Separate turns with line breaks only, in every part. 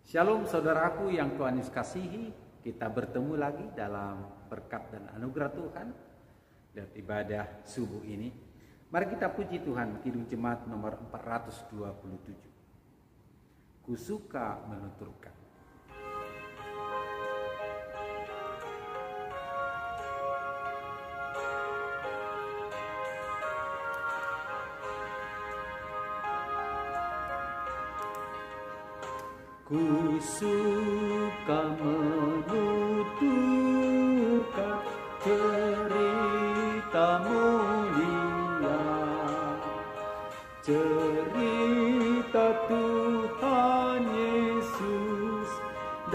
Shalom saudaraku yang Tuhan Yesus kasihi, kita bertemu lagi dalam berkat dan anugerah Tuhan dan ibadah subuh ini. Mari kita puji Tuhan, Kidung Jemaat nomor 427. Ku suka menuturkan. Ku suka menuturkan cerita mulia, cerita Tuhan Yesus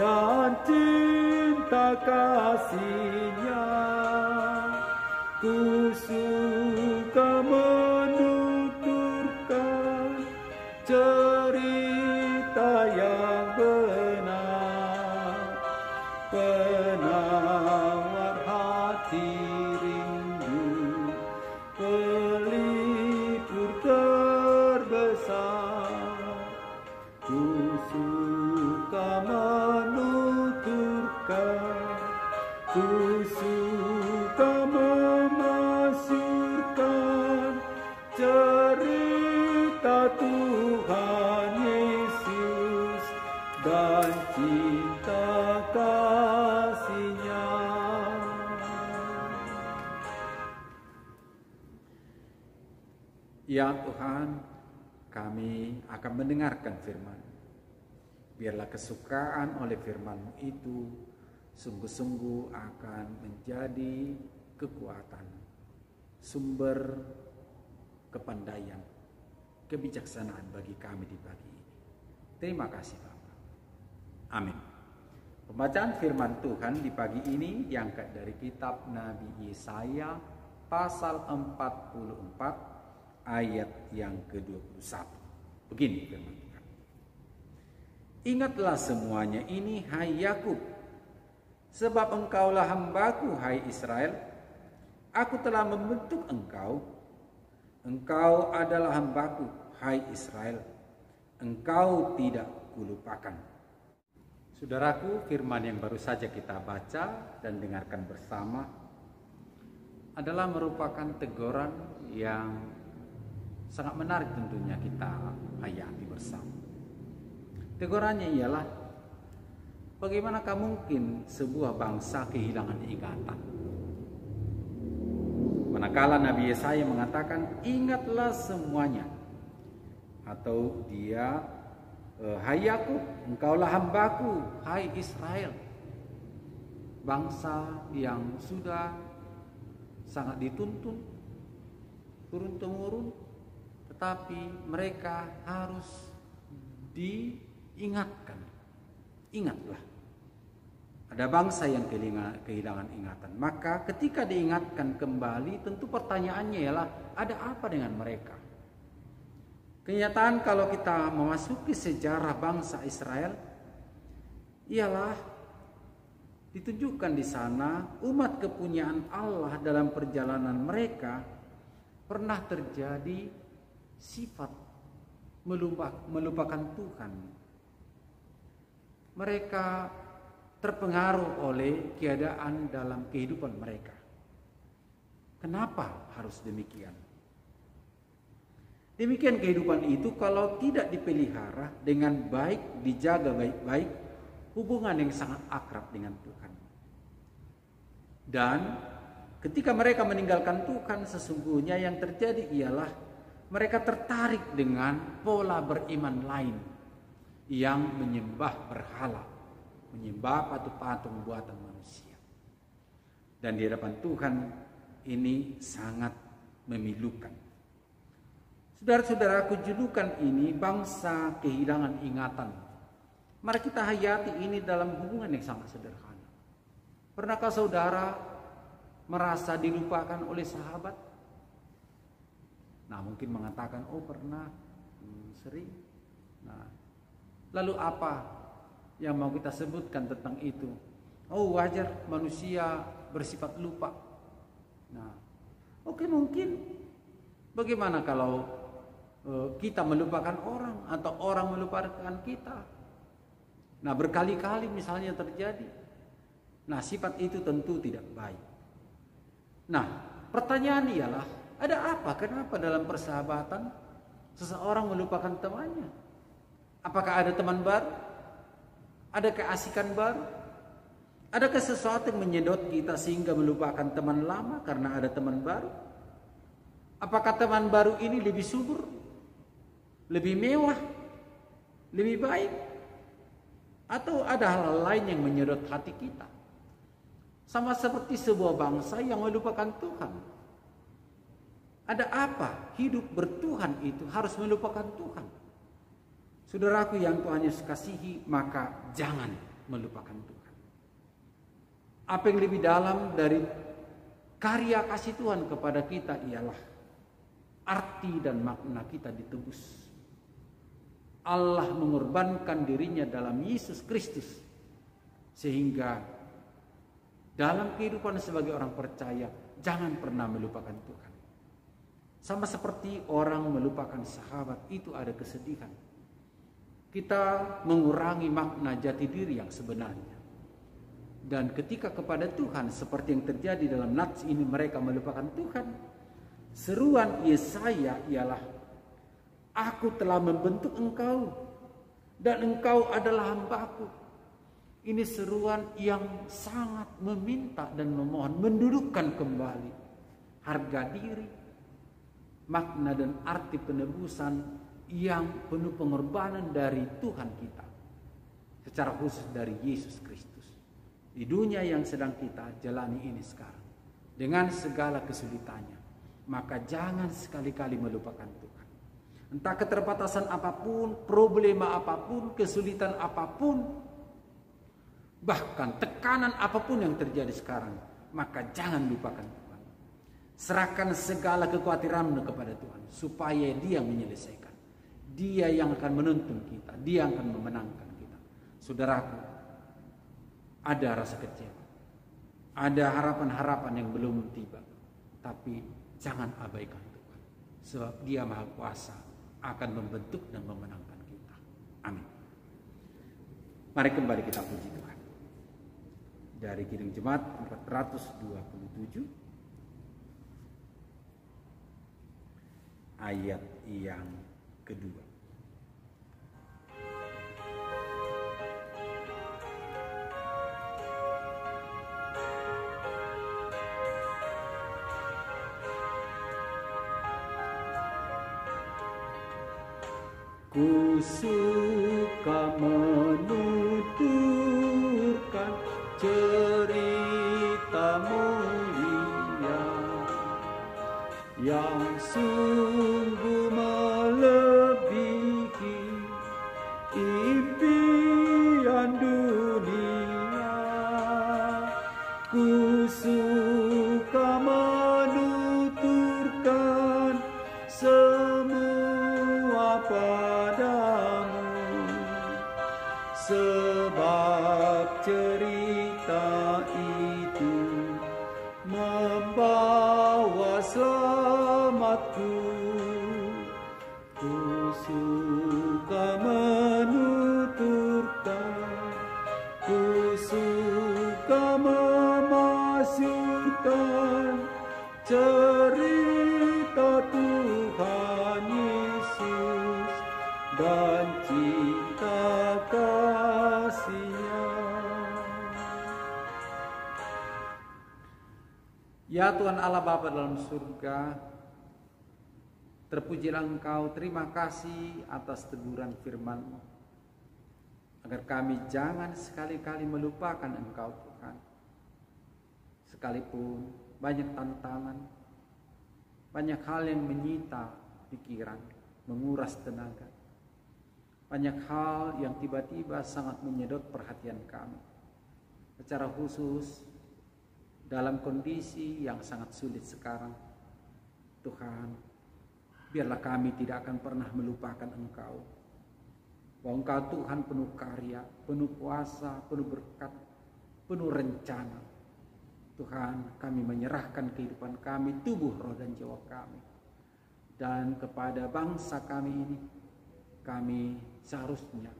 dan cinta kasih-Nya. Ku suka menuturkan cerita yang benar, penawar hati rindu, pelipur terbesar. Ku suka menuturkan, ku suka memasyurkan cerita Tuhan Yesus dan cinta kasih-Nya. Ya Tuhan, kami akan mendengarkan firman. Biarlah kesukaan oleh firman-Mu itu sungguh-sungguh akan menjadi kekuatan, sumber kepandaian, kebijaksanaan bagi kami di pagi ini. Terima kasih Bapak. Amin. Pembacaan firman Tuhan di pagi ini diangkat dari kitab Nabi Yesaya pasal 44 ayat yang ke-21. Begini firman Tuhan. Ingatlah semuanya ini, hai Yakub, sebab engkaulah hambaku, hai Israel. Aku telah membentuk engkau. Engkau adalah hambaku, hai Israel. Engkau tidak kulupakan. Saudaraku, firman yang baru saja kita baca dan dengarkan bersama adalah merupakan teguran yang sangat menarik tentunya kita hayati bersama. Tegurannya ialah, bagaimanakah mungkin sebuah bangsa kehilangan ingatan? Manakala Nabi Yesaya mengatakan, ingatlah semuanya. Atau dia, hai Yakub, engkaulah hambaku, hai Israel. Bangsa yang sudah sangat dituntun, turun-temurun, tetapi mereka harus diingatkan. Ingatlah. Ada bangsa yang kehilangan ingatan. Maka ketika diingatkan kembali, tentu pertanyaannya ialah, ada apa dengan mereka? Kenyataan kalau kita memasuki sejarah bangsa Israel, ialah ditunjukkan di sana umat kepunyaan Allah dalam perjalanan mereka pernah terjadi sifat melupakan Tuhan. Mereka terpengaruh oleh keadaan dalam kehidupan mereka. Kenapa harus demikian? Demikian kehidupan itu kalau tidak dipelihara dengan baik, dijaga baik-baik, hubungan yang sangat akrab dengan Tuhan. Dan ketika mereka meninggalkan Tuhan, sesungguhnya yang terjadi ialah mereka tertarik dengan pola beriman lain yang menyembah berhala, menyembah patung-patung buatan manusia. Dan di hadapan Tuhan ini sangat memilukan. Saudara-saudaraku, julukan ini bangsa kehilangan ingatan. Mari kita hayati ini dalam hubungan yang sangat sederhana. Pernahkah saudara merasa dilupakan oleh sahabat? Nah, mungkin mengatakan, oh pernah, sering. Nah, lalu apa yang mau kita sebutkan tentang itu? Oh, wajar manusia bersifat lupa. Nah, oke, mungkin bagaimana kalau kita melupakan orang atau orang melupakan kita? Nah, berkali-kali misalnya terjadi. Nah, sifat itu tentu tidak baik. Nah, pertanyaan ialah, ada apa? Kenapa dalam persahabatan seseorang melupakan temannya? Apakah ada teman baru? Ada keasikan baru? Adakah sesuatu yang menyedot kita sehingga melupakan teman lama karena ada teman baru? Apakah teman baru ini lebih subur? Lebih mewah? Lebih baik? Atau ada hal lain yang menyedot hati kita? Sama seperti sebuah bangsa yang melupakan Tuhan. Ada apa? Hidup bertuhan itu harus melupakan Tuhan. Saudaraku yang Tuhan Yesus kasihi, maka jangan melupakan Tuhan. Apa yang lebih dalam dari karya kasih Tuhan kepada kita ialah arti dan makna kita ditebus. Allah mengorbankan dirinya dalam Yesus Kristus, sehingga dalam kehidupan sebagai orang percaya jangan pernah melupakan Tuhan. Sama seperti orang melupakan sahabat, itu ada kesedihan. Kita mengurangi makna jati diri yang sebenarnya. Dan ketika kepada Tuhan, seperti yang terjadi dalam nats ini, mereka melupakan Tuhan. Seruan Yesaya ialah, aku telah membentuk engkau dan engkau adalah hambaku. Ini seruan yang sangat meminta dan memohon mendudukkan kembali harga diri, makna dan arti penebusan yang penuh pengorbanan dari Tuhan kita, secara khusus dari Yesus Kristus. Di dunia yang sedang kita jalani ini sekarang, dengan segala kesulitannya, maka jangan sekali-kali melupakan Tuhan. Entah keterbatasan apapun, problema apapun, kesulitan apapun, bahkan tekanan apapun yang terjadi sekarang, maka jangan lupakan Tuhan. Serahkan segala kekhawatiranmu kepada Tuhan, supaya Dia menyelesaikan. Dia yang akan menuntun kita, Dia yang akan memenangkan kita. Saudaraku, ada rasa kecewa, ada harapan-harapan yang belum tiba, tapi jangan abaikan Tuhan, sebab Dia Maha Kuasa akan membentuk dan memenangkan kita. Amin. Mari kembali kita puji Tuhan. Dari Kidung Jemaat 427 ayat yang kedua. Ku suka menuturkan cerita mulia yang sungguh melebihi impian dunia. Ku suka menuturkan semua padamu, sebab cerita itu membawa selamatku. Ku suka menuturkan, ku suka memasyurkan cerita Tuhan Yesus dan cinta kasih-Nya. Ya Tuhan Allah Bapa dalam surga, terpujilah Engkau, terima kasih atas teguran firman-Mu, agar kami jangan sekali-kali melupakan Engkau Tuhan. Sekalipun banyak tantangan, banyak hal yang menyita pikiran, menguras tenaga, banyak hal yang tiba-tiba sangat menyedot perhatian kami, secara khusus dalam kondisi yang sangat sulit sekarang. Tuhan, biarlah kami tidak akan pernah melupakan Engkau, bahwa Engkau Tuhan penuh karya, penuh kuasa, penuh berkat, penuh rencana. Tuhan, kami menyerahkan kehidupan kami, tubuh, roh, dan jiwa kami, dan kepada bangsa kami ini, kami seharusnya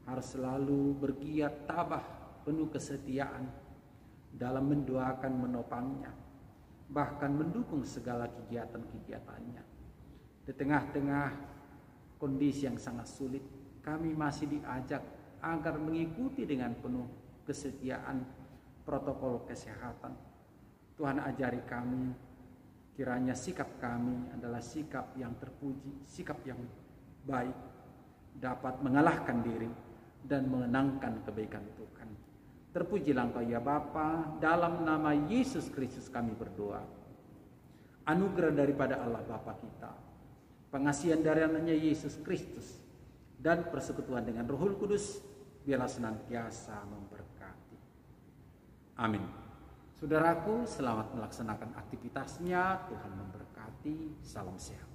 harus selalu bergiat tabah penuh kesetiaan dalam mendoakan menopangnya, bahkan mendukung segala kegiatan-kegiatannya. Di tengah-tengah kondisi yang sangat sulit, kami masih diajak agar mengikuti dengan penuh kesetiaan protokol kesehatan. Tuhan ajari kami, kiranya sikap kami adalah sikap yang terpuji, sikap yang baik, dapat mengalahkan diri dan mengenangkan kebaikan Tuhan. Terpujilah Engkau ya Bapa, dalam nama Yesus Kristus kami berdoa. Anugerah daripada Allah Bapa kita, pengasihan dari anaknya Yesus Kristus, dan persekutuan dengan Roh Kudus biarlah senantiasa memberkati. Amin. Saudaraku, selamat melaksanakan aktivitasnya. Tuhan memberkati. Salam sehat.